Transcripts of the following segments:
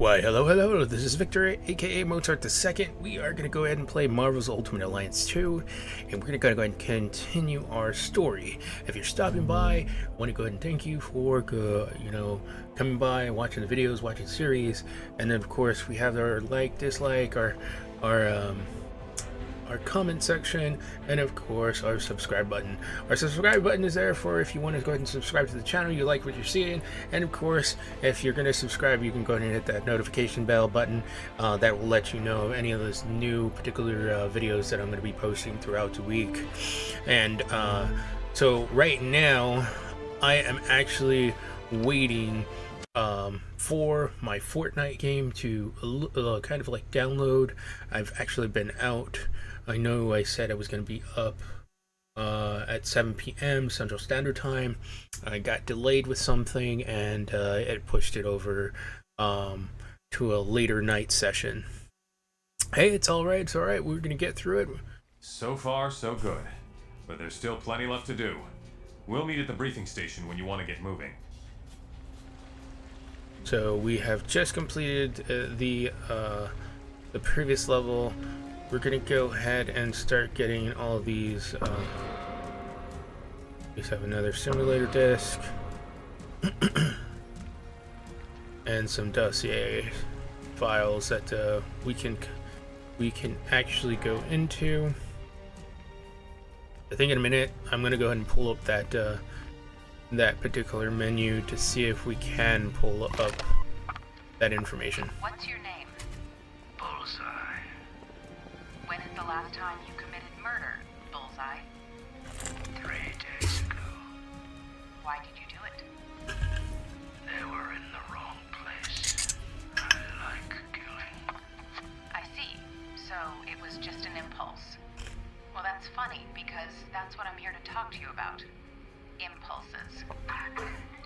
Why, hello, this is Victor, aka Mozart II. We are going to go ahead and play Marvel's Ultimate Alliance 2, and we're going to go ahead and continue our story. If you're stopping by, I want to go ahead and thank you for, coming by and watching the videos, watching the series, and then, of course, we have our like, dislike, our comment section, and of course our subscribe button. Our subscribe button is there for if you want to go ahead and subscribe to the channel, you like what you're seeing, and of course if you're going to subscribe, you can go ahead and hit that notification bell button. That will let you know of any of those new particular videos that I'm going to be posting throughout the week. And so right now I am actually waiting for my Fortnite game to kind of like download. I've actually been out. I know I said I was going to be up at 7 p.m. Central Standard Time. I got delayed with something, and it pushed it over to a later night session. Hey, it's alright, we're going to get through it. So far, so good. But there's still plenty left to do. We'll meet at the briefing station when you want to get moving. So we have just completed the previous level. We're gonna go ahead and start getting all of these. We have another simulator disk and some dossier files that we can actually go into. I think in a minute I'm gonna go ahead and pull up that particular menu to see if we can pull up that information. What's your name? Bullseye. When is the last time you committed murder, Bullseye? 3 days ago. Why did you do it? They were in the wrong place. I like killing. I see. So it was just an impulse. Well, that's funny, because that's what I'm here to talk to you about. Impulses.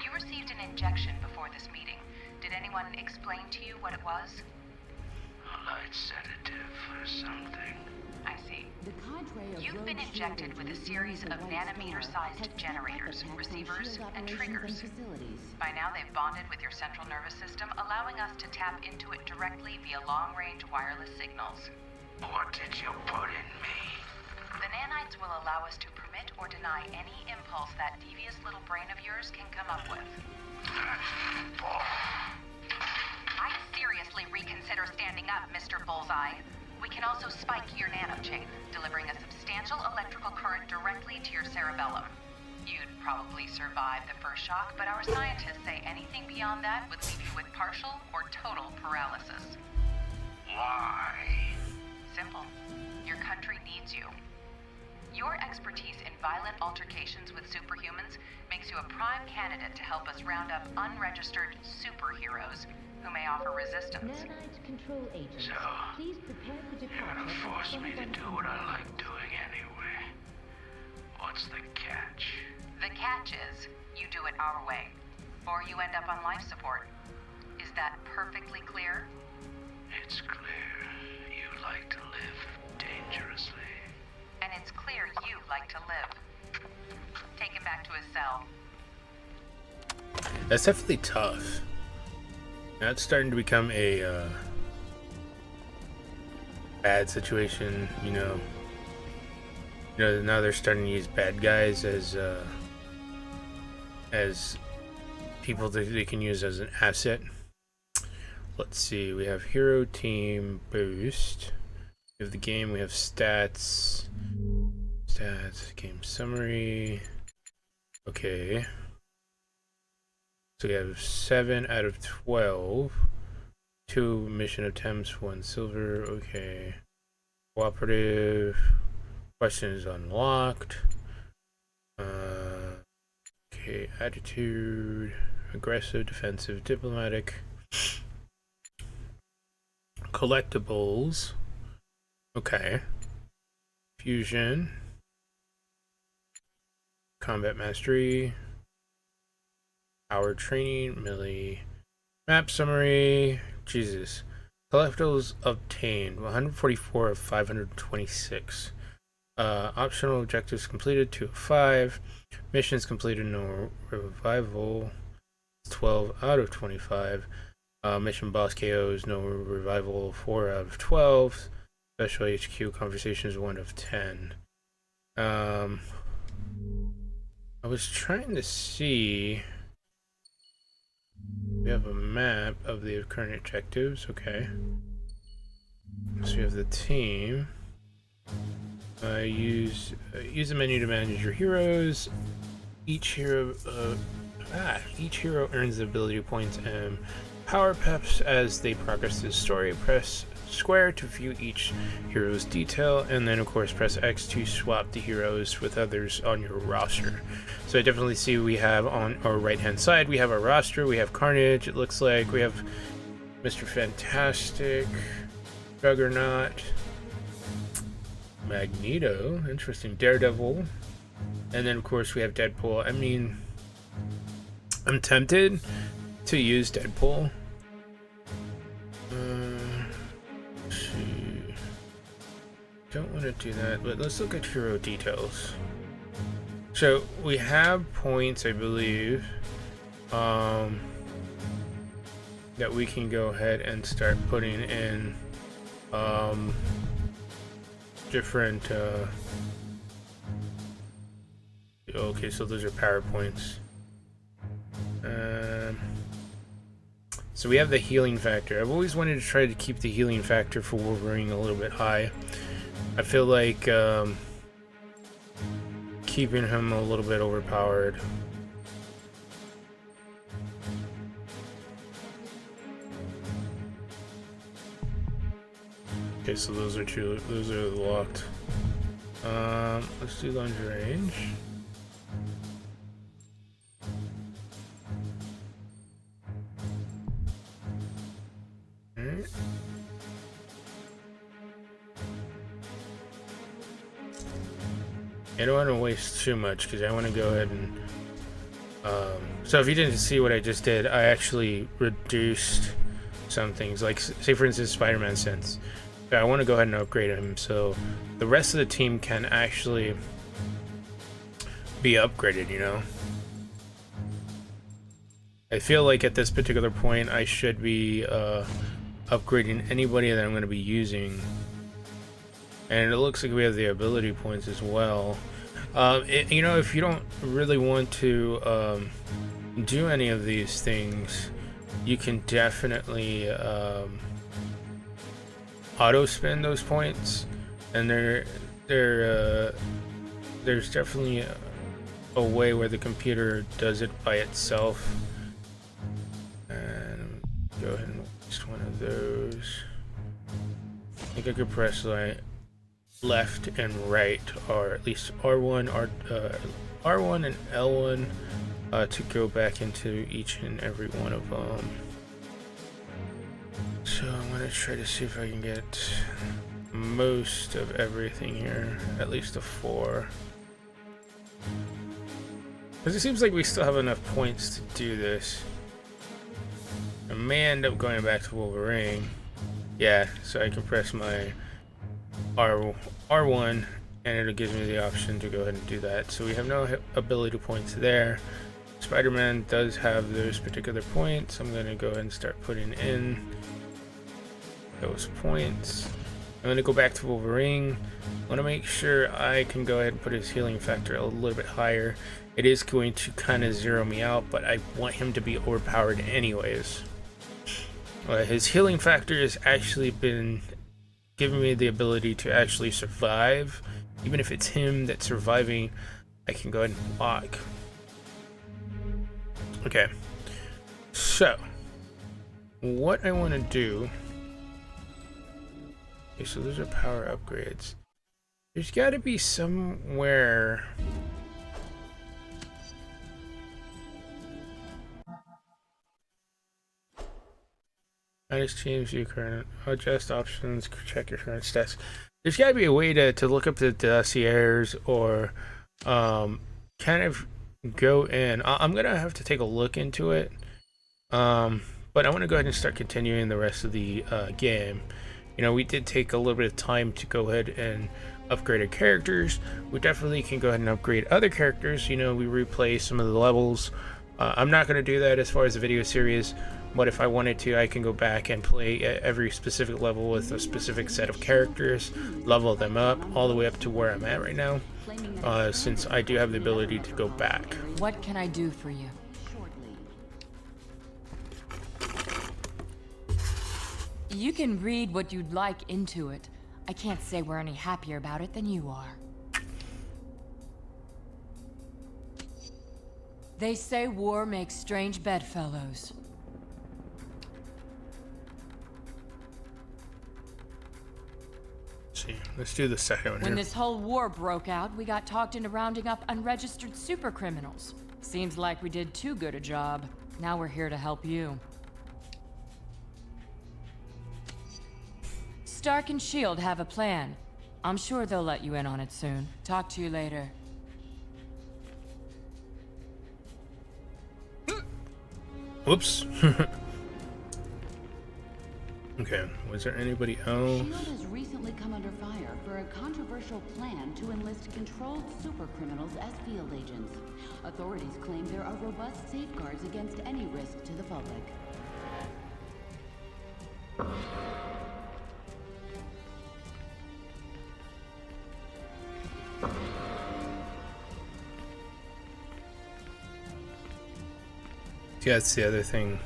You received an injection before this meeting. Did anyone explain to you what it was? A light sedative or something. I see. You've been injected with a series of nanometer-sized generators, receivers, and triggers. By now they've bonded with your central nervous system, allowing us to tap into it directly via long-range wireless signals. What did you put in me? The nanites will allow us to permit or deny any impulse that devious little brain of yours can come up with. I'd seriously reconsider standing up, Mr. Bullseye. We can also spike your nanochain, delivering a substantial electrical current directly to your cerebellum. You'd probably survive the first shock, but our scientists say anything beyond that would leave you with partial or total paralysis. Why? Simple. Your country needs you. Your expertise in violent altercations with superhumans makes you a prime candidate to help us round up unregistered superheroes who may offer resistance. Nanite control agents. So, Please prepare for you're departure. gonna force me to do what I like doing anyway. What's the catch? The catch is, you do it our way, or you end up on life support. Is that perfectly clear? It's clear you like to live dangerously. And it's clear you like to live. Take him back to his cell. That's definitely tough. That's starting to become a bad situation, now they're starting to use bad guys as people that they can use as an asset. Let's see, we have hero team boost. We have the game, we have stats, game summary. Okay. So we have 7 out of 12. 2 mission attempts, 1 silver. Okay. Cooperative. Question is unlocked. Okay. Attitude. Aggressive, defensive, diplomatic. Collectibles. Okay. Fusion. Combat mastery. Power training, melee, map summary. Jesus. Collectibles obtained 144 of 526. Optional objectives completed 2 of 5. Missions completed no revival 12 out of 25. Mission boss KOs, no revival, 4 out of 12. Special HQ conversations, 1 of 10. I was trying to see. We have a map of the current objectives. Okay. So we have the team. Use the menu to manage your heroes. Each hero earns ability points and power peps as they progress through the story. Press square to view each hero's detail, and then of course press X to swap the heroes with others on your roster. So I definitely see we have on our right hand side, we have our roster. We have Carnage, it looks like. We have Mr. Fantastic, Juggernaut, Magneto, interesting, Daredevil, and then of course we have Deadpool. I mean, I'm tempted to use Deadpool. Let's see. Don't want to do that, but let's look at hero details. So we have points, I believe, that we can go ahead and start putting in different okay, so those are power points. So we have the healing factor. I've always wanted to try to keep the healing factor for Wolverine a little bit high. I feel like keeping him a little bit overpowered. Okay, so those are locked. Let's do lunge range. Alright. I don't want to waste too much because I want to go ahead and so if you didn't see what I just did, I actually reduced some things, like say for instance Spider-Man sense. I want to go ahead and upgrade him so the rest of the team can actually be upgraded, you know. I feel like at this particular point I should be upgrading anybody that I'm going to be using, and it looks like we have the ability points as well. You know, if you don't really want to do any of these things, you can definitely auto spend those points, and there's definitely a way where the computer does it by itself. And go ahead and waste one of those. I think I could press like left and right, or at least R1 and L1 to go back into each and every one of them. So I'm gonna try to see if I can get most of everything here, at least a 4. Because it seems like we still have enough points to do this. I may end up going back to Wolverine. Yeah, so I can press my R1 and it'll give me the option to go ahead and do that. So we have no ability points there. Spider-Man does have those particular points. I'm going to go ahead and start putting in those points. I'm going to go back to Wolverine. I want to make sure I can go ahead and put his healing factor a little bit higher. It is going to kind of zero me out, but I want him to be overpowered anyways. His healing factor has actually been giving me the ability to actually survive. Even if it's him that's surviving, I can go ahead and block. Okay, so what I want to do, okay, so those are power upgrades. There's got to be somewhere manage teams, you current adjust options, check your current stats. There's got to be a way to look up the dossiers or kind of go in. I'm gonna have to take a look into it, but I want to go ahead and start continuing the rest of the game. You know, we did take a little bit of time to go ahead and upgrade our characters. We definitely can go ahead and upgrade other characters. You know, we replay some of the levels I'm not going to do that as far as the video series, but if I wanted to, I can go back and play at every specific level with a specific set of characters, level them up all the way up to where I'm at right now, since I do have the ability to go back. What can I do for you? You can read what you'd like into it. I can't say we're any happier about it than you are. They say war makes strange bedfellows. See, let's do the second one When here. this whole war broke out, we got talked into rounding up unregistered supercriminals. Seems like we did too good a job. Now we're here to help you. Stark and S.H.I.E.L.D. have a plan. I'm sure they'll let you in on it soon. Talk to you later. Whoops. Okay, was there anybody else? S.H.I.E.L.D. has recently come under fire for a controversial plan to enlist controlled supercriminals as field agents. Authorities claim there are robust safeguards against any risk to the public. Yeah, that's the other thing.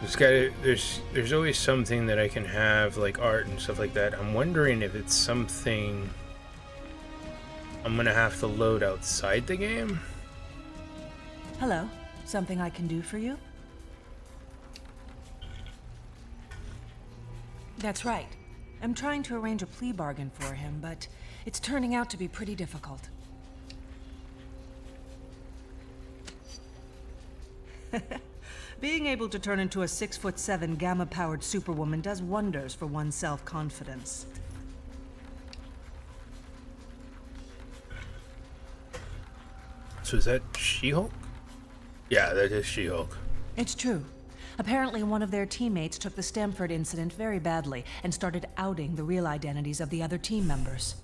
There's always something that I can have, like art and stuff like that. I'm wondering if it's something I'm gonna have to load outside the game. Hello. Something I can do for you? That's right. I'm trying to arrange a plea bargain for him, but it's turning out to be pretty difficult. Being able to turn into a 6'7" gamma-powered superwoman does wonders for one's self-confidence. So is that She-Hulk? Yeah, that is She-Hulk. It's true. Apparently one of their teammates took the Stamford incident very badly and started outing the real identities of the other team members.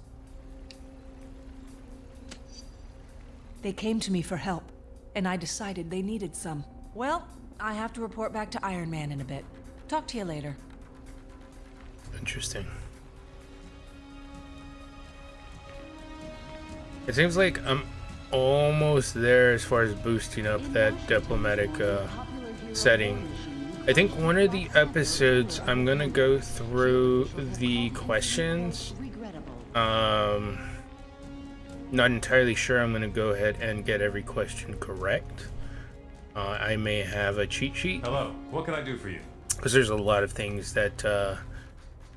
They came to me for help, and I decided they needed some. Well, I have to report back to Iron Man in a bit. Talk to you later. Interesting. It seems like I'm almost there as far as boosting up that diplomatic setting. I think one of the episodes I'm gonna go through the questions. Not entirely sure I'm gonna go ahead and get every question correct. I may have a cheat sheet. Hello, what can I do for you? Because there's a lot of things that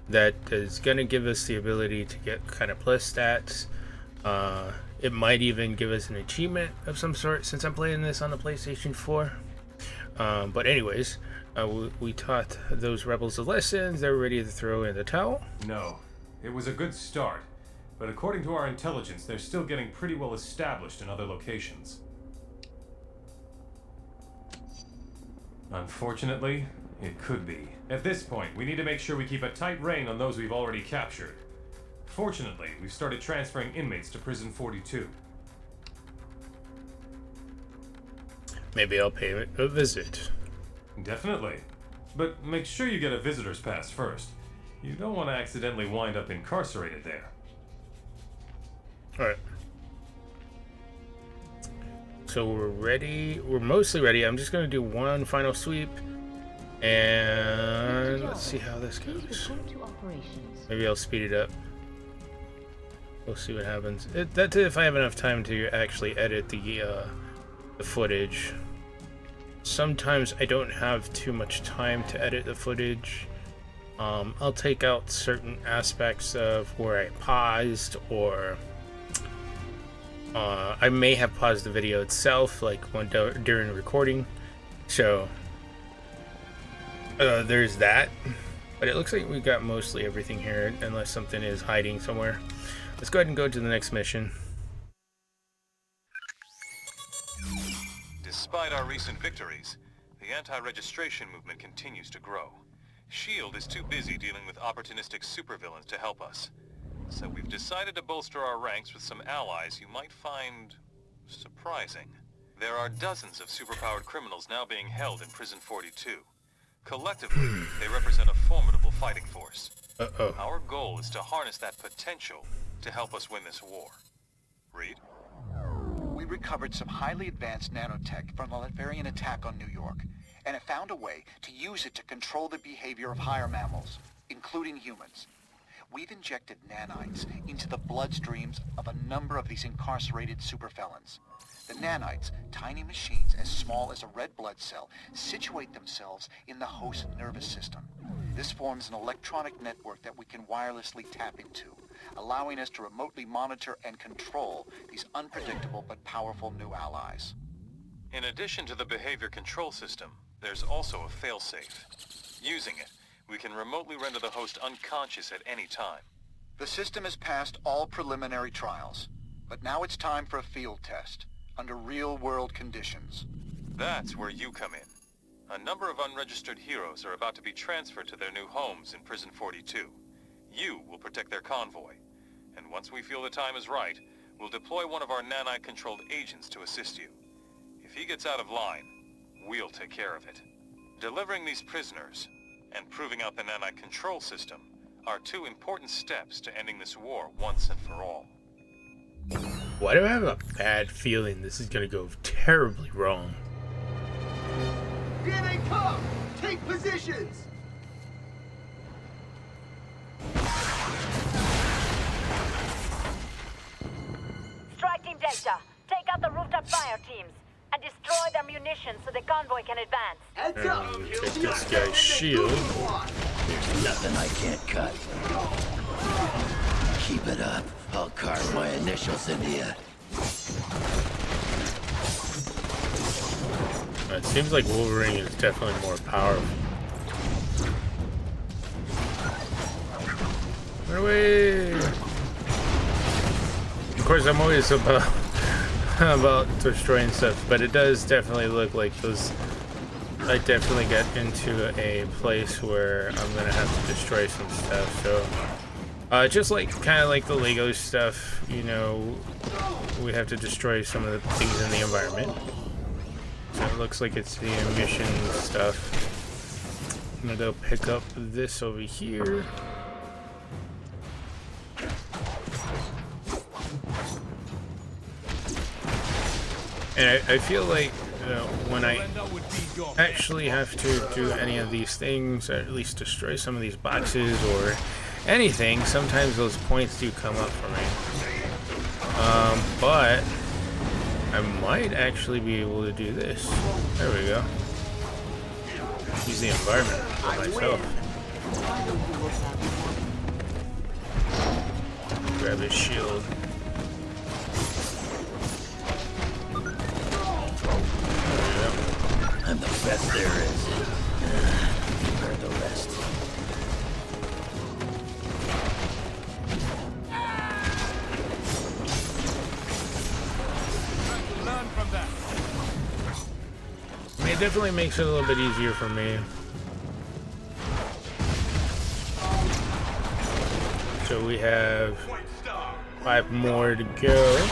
that is gonna give us the ability to get kind of plus stats. It might even give us an achievement of some sort since I'm playing this on the PlayStation 4. But anyways, we taught those rebels the lessons. They're ready to throw in the towel. No, it was a good start, but according to our intelligence, they're still getting pretty well established in other locations. Unfortunately, it could be. At this point, we need to make sure we keep a tight rein on those we've already captured. Fortunately, we've started transferring inmates to Prison 42. Maybe I'll pay a visit. Definitely. But make sure you get a visitor's pass first. You don't want to accidentally wind up incarcerated there. Alright. So we're ready. We're mostly ready. I'm just going to do one final sweep. And let's see how this goes. Maybe I'll speed it up. We'll see what happens. That's if I have enough time to actually edit the footage. Sometimes I don't have too much time to edit the footage. I'll take out certain aspects of where I paused, or I may have paused the video itself, like during recording. So there's that. But it looks like we got mostly everything here, unless something is hiding somewhere. Let's go ahead and go to the next mission. Despite our recent victories, the anti-registration movement continues to grow. S.H.I.E.L.D. is too busy dealing with opportunistic supervillains to help us. So we've decided to bolster our ranks with some allies you might find surprising. There are dozens of superpowered criminals now being held in Prison 42. Collectively, they represent a formidable fighting force. Uh-oh. Our goal is to harness that potential to help us win this war. Reed? We recovered some highly advanced nanotech from the Latverian attack on New York, and have found a way to use it to control the behavior of higher mammals, including humans. We've injected nanites into the bloodstreams of a number of these incarcerated superfelons. The nanites, tiny machines as small as a red blood cell, situate themselves in the host nervous system. This forms an electronic network that we can wirelessly tap into, allowing us to remotely monitor and control these unpredictable but powerful new allies. In addition to the behavior control system, there's also a failsafe. Using it, we can remotely render the host unconscious at any time. The system has passed all preliminary trials, but now it's time for a field test, under real-world conditions. That's where you come in. A number of unregistered heroes are about to be transferred to their new homes in Prison 42. You will protect their convoy, and once we feel the time is right, we'll deploy one of our nanite-controlled agents to assist you. If he gets out of line, we'll take care of it. Delivering these prisoners and proving out the nanite control system are two important steps to ending this war once and for all. Why do I have a bad feeling this is gonna go terribly wrong? Here they come! Take positions! Strike Team Delta, take out the rooftop fire teams and destroy their munitions so the convoy can advance. Heads up! Take this guy's shield. There's nothing I can't cut. Keep it up. I'll carve my initials into you. It seems like Wolverine is definitely more powerful. Run away! Of course, I'm always about destroying stuff, but it does definitely look like those. I definitely get into a place where I'm gonna have to destroy some stuff. So, just like kind of like the Lego stuff, you know, we have to destroy some of the things in the environment. So it looks like it's the emission stuff. I'm gonna go pick up this over here. And I feel like when I actually have to do any of these things, or at least destroy some of these boxes or anything, sometimes those points do come up for me. But I might actually be able to do this. There we go. Use the environment for myself. Grab his shield. I'm the best there is. Where the rest? Learn from that. I mean, it definitely makes it a little bit easier for me. So we have 5 more to go.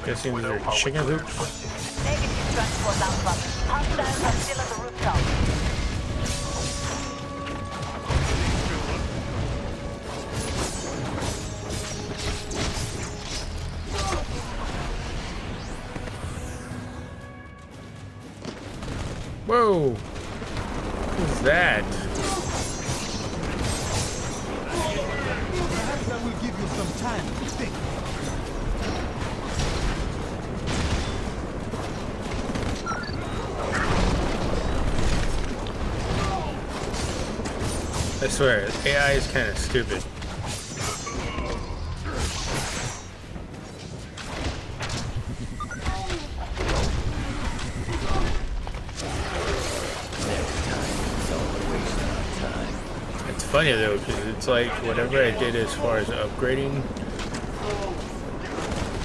Guessing these are chicken hoops. Negative transport outcome. Hostiles are still on the rooftop. Whoa! What is that? Perhaps I will give you some time to think. I swear, AI is kind of stupid. It's funny though, because it's like whatever I did as far as upgrading,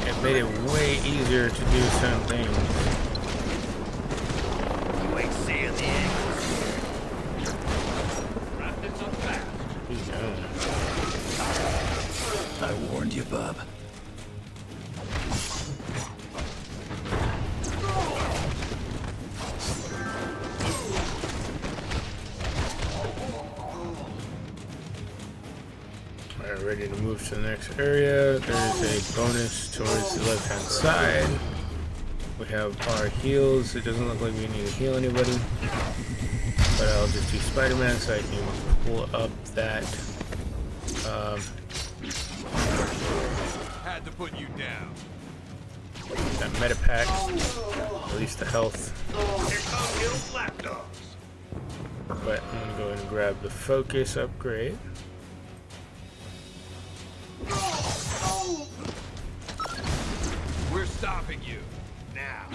it made it way easier to do some things. You ain't seeing the angles. There you go. you, bub. Alright, ready to move to the next area. There's a bonus towards the left hand side. We have our heals. It doesn't look like we need to heal anybody. But I'll just do Spider-Man so I can pull up that Had to put you down. that meta pack. Release the health. But I'm gonna go ahead and grab the focus upgrade. We're stopping you. Now.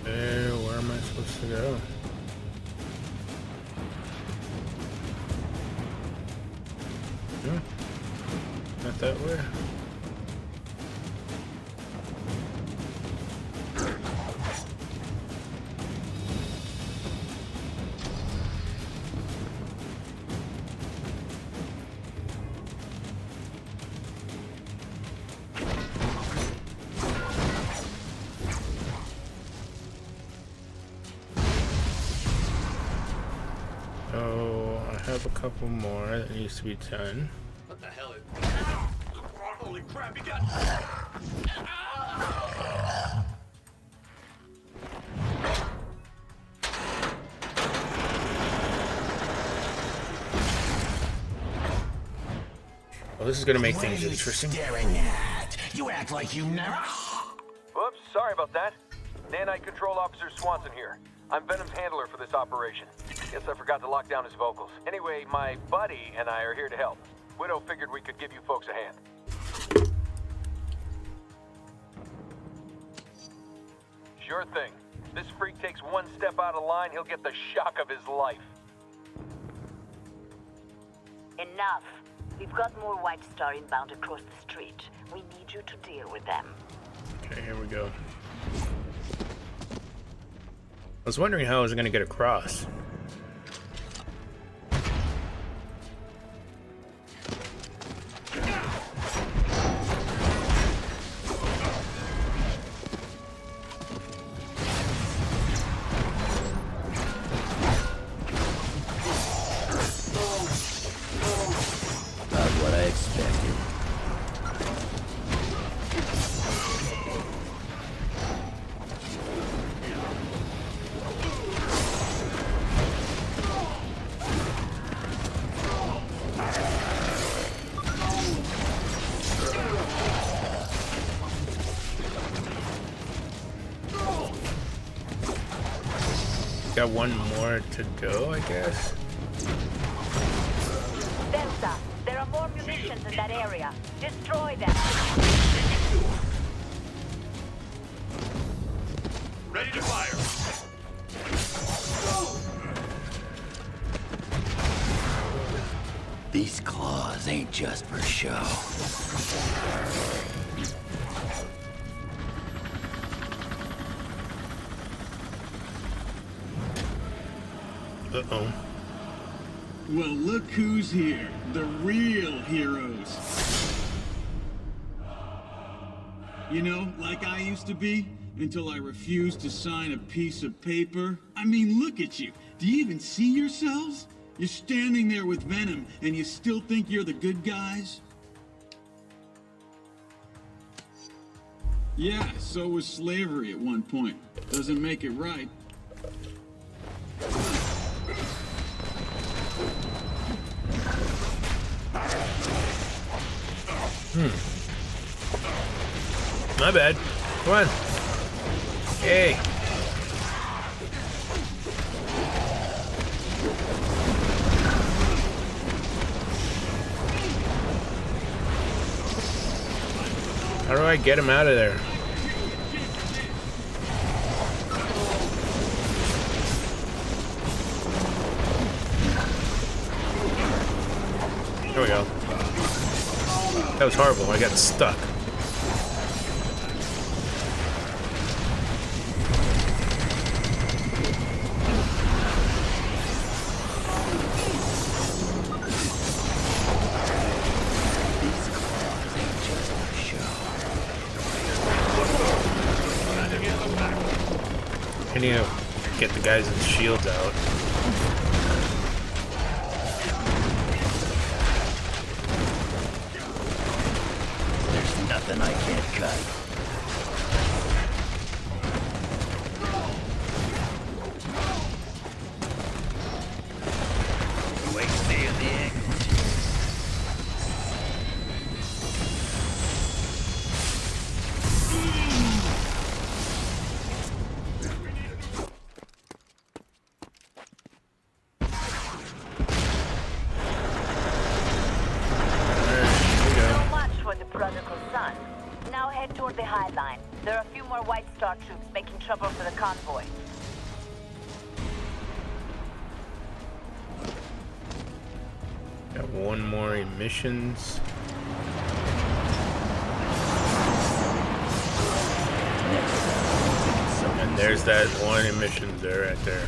Where am I supposed to go? Not that way. Oh, I have a couple more that needs to be done. What the hell is... Holy crap, you got... Well, this is going to make things interesting. Staring at? You act like you never... Whoops, sorry about that. Nanite Control Officer Swanson here. I'm Venom's handler for this operation. Guess I forgot to lock down his vocals. Anyway, my buddy and I are here to help. Widow figured we could give you folks a hand. Sure thing. This freak takes one step out of line, he'll get the shock of his life. Enough. We've got more White Star inbound across the street. We need you to deal with them. Okay, here we go. I was wondering how I was going to get across. Not what I expected. Got one more to go, I guess. Delta, there are more munitions in that area. Destroy them. Ready to fire. These claws ain't just for show. Uh-oh. Well, look who's here. The real heroes. You know, like I used to be, until I refuse to sign a piece of paper? I mean, look at you. Do you even see yourselves? You're standing there with Venom, and you still think you're the good guys? Yeah, so was slavery at one point. Doesn't make it right. My bad. Come on. Hey. How do I get him out of there? There we go. That was horrible. I got stuck. I need to get the guys' shields out. There's nothing I can't cut. Wait till the end. The High Line. There are a few more White Star troops making trouble for the convoy. Got one more emissions. And there's that one emissions there, right there.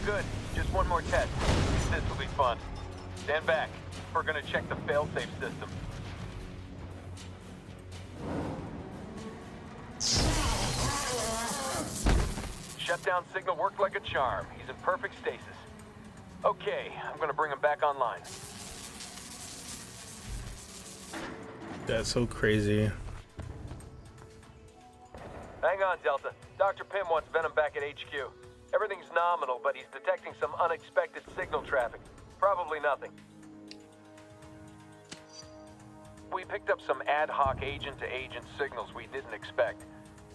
Good. Just one more test. This will be fun. Stand back. We're gonna check the failsafe system. Shutdown signal worked like a charm. He's in perfect stasis. Okay, I'm gonna bring him back online. That's so crazy. Hang on, Delta. Dr. Pym wants Venom back at HQ. Everything's nominal, but he's detecting some unexpected signal traffic. Probably nothing. We picked up some ad hoc agent-to-agent signals we didn't expect.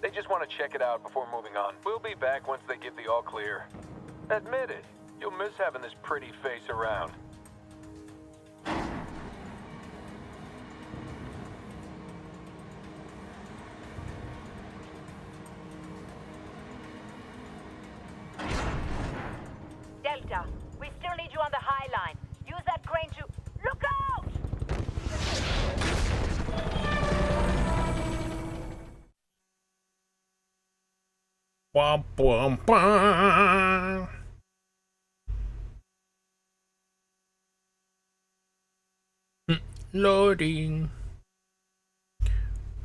They just want to check it out before moving on. We'll be back once they give the all-clear. Admit it, you'll miss having this pretty face around. Delta, we still need you on the High Line. Use that crane to... Look out! Wah, wah, wah. Loading.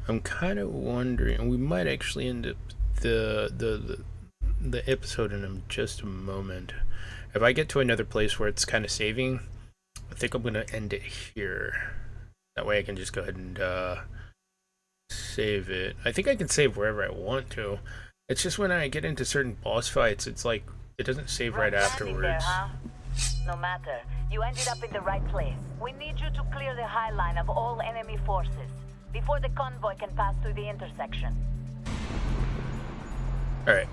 I'm kind of wondering, we might actually end up the episode in just a moment. If I get to another place where it's kind of saving, I think I'm gonna end it here. That way I can just go ahead and save it. I think I can save wherever I want to. It's just when I get into certain boss fights, it's like it doesn't save right afterwards. There, huh? No matter. You ended up in the right place. We need you to clear the High Line of all enemy forces before the convoy can pass through the intersection. Alright.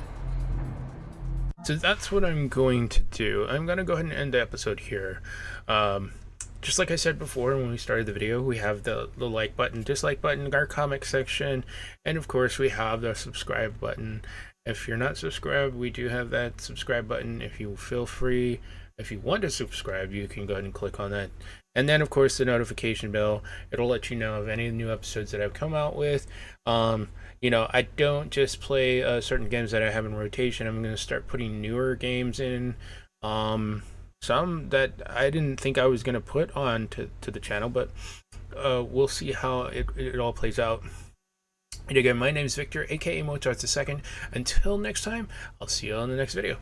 So that's what I'm going to do. I'm going to go ahead and end the episode here. Just like I said before when we started the video, we have the like button, dislike button, our comment section, and of course we have the subscribe button. If you're not subscribed, we do have that subscribe button. If you feel free, if you want to subscribe, you can go ahead and click on that. And then of course the notification bell, it'll let you know of any new episodes that I've come out with. You know, I don't just play certain games that I have in rotation. I'm going to start putting newer games in Some that I didn't think I was going to put on to the channel, but we'll see how it all plays out. And again, my name is Victor, aka Mozart II. Until next time, I'll see you on the next video.